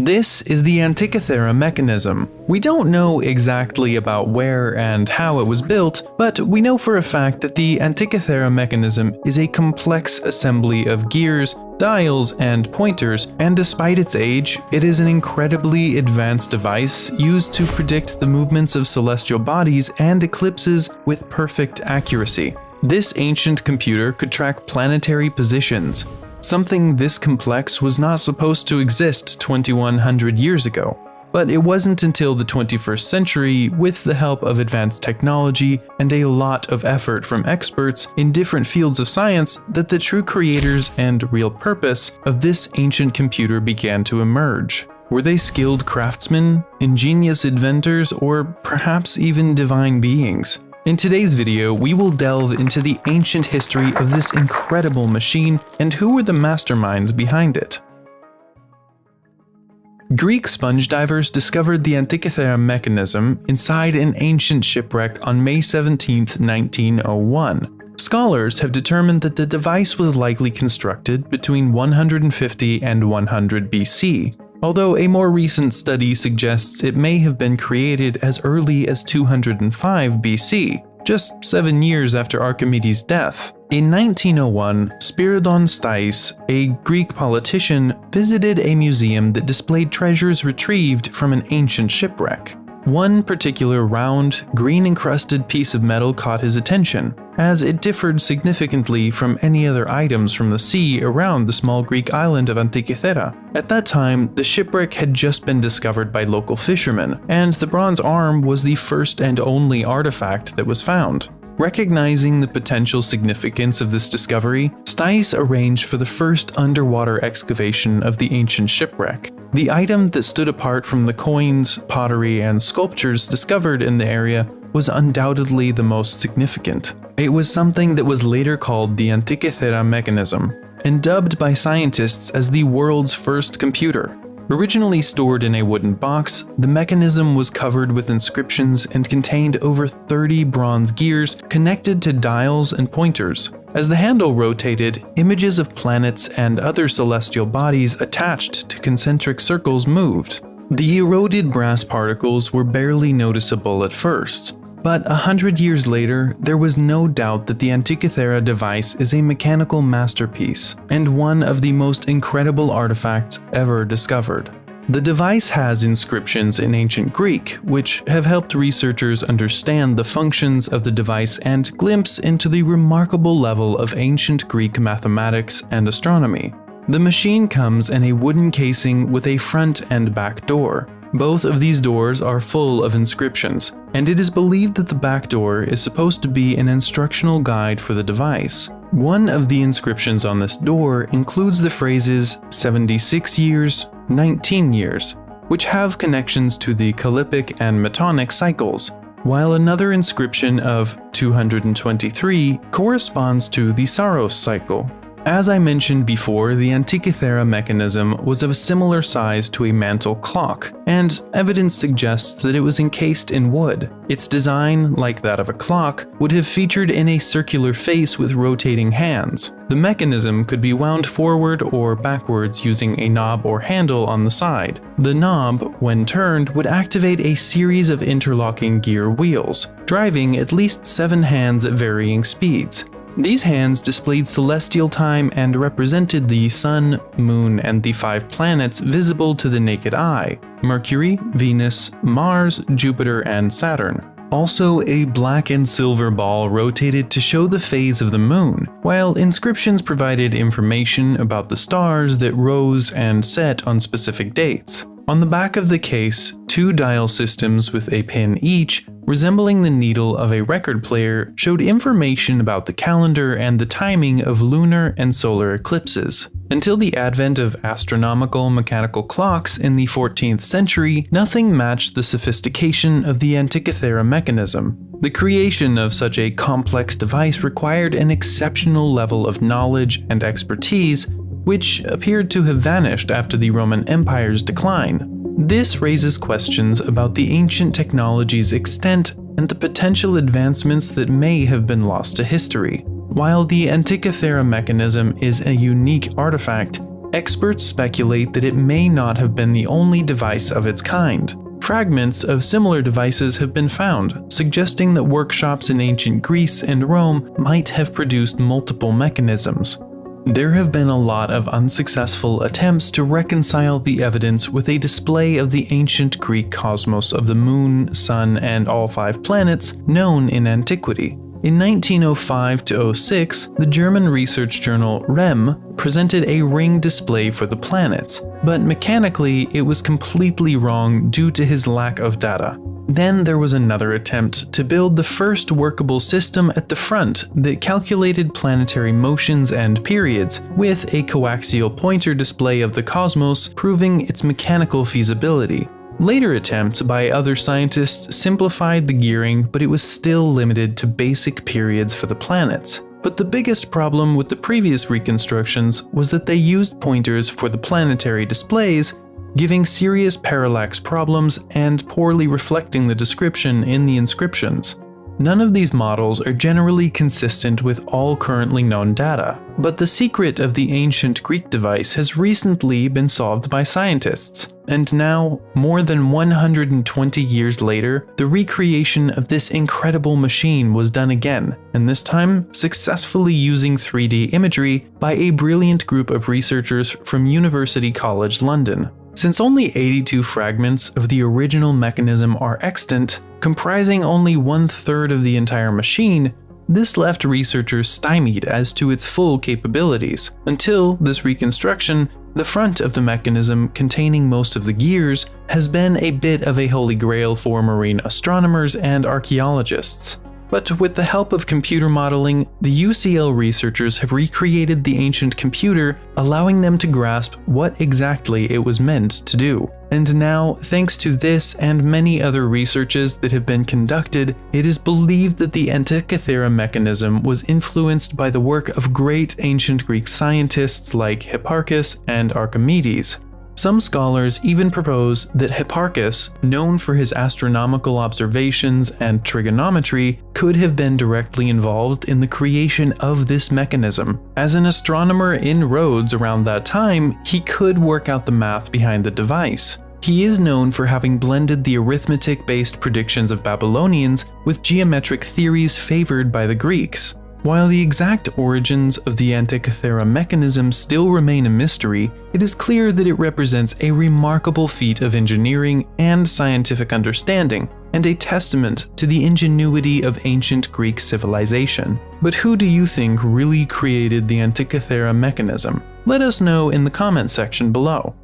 This is the Antikythera mechanism. We don't know exactly about where and how it was built, but we know for a fact that the Antikythera mechanism is a complex assembly of gears, dials, and pointers, and despite its age, it is an incredibly advanced device used to predict the movements of celestial bodies and eclipses with perfect accuracy. This ancient computer could track planetary positions. Something this complex was not supposed to exist 2100 years ago. But it wasn't until the 21st century, with the help of advanced technology and a lot of effort from experts in different fields of science, that the true creators and real purpose of this ancient computer began to emerge. Were they skilled craftsmen, ingenious inventors, or perhaps even divine beings? In today's video, we will delve into the ancient history of this incredible machine and who were the masterminds behind it. Greek sponge divers discovered the Antikythera mechanism inside an ancient shipwreck on May 17, 1901. Scholars have determined that the device was likely constructed between 150 and 100 BC, although a more recent study suggests it may have been created as early as 205 BC, just 7 years after Archimedes' death. In 1901, Spiridon Stais, a Greek politician, visited a museum that displayed treasures retrieved from an ancient shipwreck. One particular round, green-encrusted piece of metal caught his attention, as it differed significantly from any other items from the sea around the small Greek island of Antikythera. At that time, the shipwreck had just been discovered by local fishermen, and the bronze arm was the first and only artifact that was found. Recognizing the potential significance of this discovery, Stais arranged for the first underwater excavation of the ancient shipwreck. The item that stood apart from the coins, pottery, and sculptures discovered in the area was undoubtedly the most significant. It was something that was later called the Antikythera mechanism, and dubbed by scientists as the world's first computer. Originally stored in a wooden box, the mechanism was covered with inscriptions and contained over 30 bronze gears connected to dials and pointers. As the handle rotated, images of planets and other celestial bodies attached to concentric circles moved. The eroded brass particles were barely noticeable at first, but 100 years later, there was no doubt that the Antikythera device is a mechanical masterpiece and one of the most incredible artifacts ever discovered. The device has inscriptions in ancient Greek, which have helped researchers understand the functions of the device and glimpse into the remarkable level of ancient Greek mathematics and astronomy. The machine comes in a wooden casing with a front and back door. Both of these doors are full of inscriptions, and it is believed that the back door is supposed to be an instructional guide for the device. One of the inscriptions on this door includes the phrases 76 years, 19 years, which have connections to the Callippic and Metonic cycles, while another inscription of 223 corresponds to the Saros cycle. As I mentioned before, the Antikythera mechanism was of a similar size to a mantle clock, and evidence suggests that it was encased in wood. Its design, like that of a clock, would have featured in a circular face with rotating hands. The mechanism could be wound forward or backwards using a knob or handle on the side. The knob, when turned, would activate a series of interlocking gear wheels, driving at least 7 hands at varying speeds. These hands displayed celestial time and represented the Sun, Moon, and the 5 planets visible to the naked eye: Mercury, Venus, Mars, Jupiter, and Saturn. Also, a black and silver ball rotated to show the phase of the moon, while inscriptions provided information about the stars that rose and set on specific dates. On the back of the case, 2 dial systems with a pin each, resembling the needle of a record player, showed information about the calendar and the timing of lunar and solar eclipses. Until the advent of astronomical mechanical clocks in the 14th century, nothing matched the sophistication of the Antikythera mechanism. The creation of such a complex device required an exceptional level of knowledge and expertise, which appeared to have vanished after the Roman Empire's decline. This raises questions about the ancient technology's extent and the potential advancements that may have been lost to history. While the Antikythera mechanism is a unique artifact, Experts speculate that it may not have been the only device of its kind. Fragments of similar devices have been found, suggesting that workshops in ancient Greece and Rome might have produced multiple mechanisms. There have been a lot of unsuccessful attempts to reconcile the evidence with a display of the ancient Greek cosmos of the moon, sun, and all 5 planets known in antiquity. In 1905-06, the German research journal REM presented a ring display for the planets, but mechanically it was completely wrong due to his lack of data. Then there was another attempt to build the first workable system at the front that calculated planetary motions and periods, with a coaxial pointer display of the cosmos proving its mechanical feasibility. Later attempts by other scientists simplified the gearing, but it was still limited to basic periods for the planets. But the biggest problem with the previous reconstructions was that they used pointers for the planetary displays, giving serious parallax problems and poorly reflecting the description in the inscriptions. None of these models are generally consistent with all currently known data, but the secret of the ancient Greek device has recently been solved by scientists, and now, more than 120 years later, the recreation of this incredible machine was done again, and this time successfully using 3D imagery by a brilliant group of researchers from University College London. Since only 82 fragments of the original mechanism are extant, comprising only 1/3 of the entire machine, this left researchers stymied as to its full capabilities. Until this reconstruction, the front of the mechanism, containing most of the gears, has been a bit of a holy grail for marine astronomers and archaeologists. But with the help of computer modeling, the UCL researchers have recreated the ancient computer, allowing them to grasp what exactly it was meant to do. And now, thanks to this and many other researches that have been conducted, it is believed that the Antikythera mechanism was influenced by the work of great ancient Greek scientists like Hipparchus and Archimedes. Some scholars even propose that Hipparchus, known for his astronomical observations and trigonometry, could have been directly involved in the creation of this mechanism. As an astronomer in Rhodes around that time, he could work out the math behind the device. He is known for having blended the arithmetic-based predictions of Babylonians with geometric theories favored by the Greeks. While the exact origins of the Antikythera mechanism still remain a mystery, it is clear that it represents a remarkable feat of engineering and scientific understanding, and a testament to the ingenuity of ancient Greek civilization. But who do you think really created the Antikythera mechanism? Let us know in the comment section below.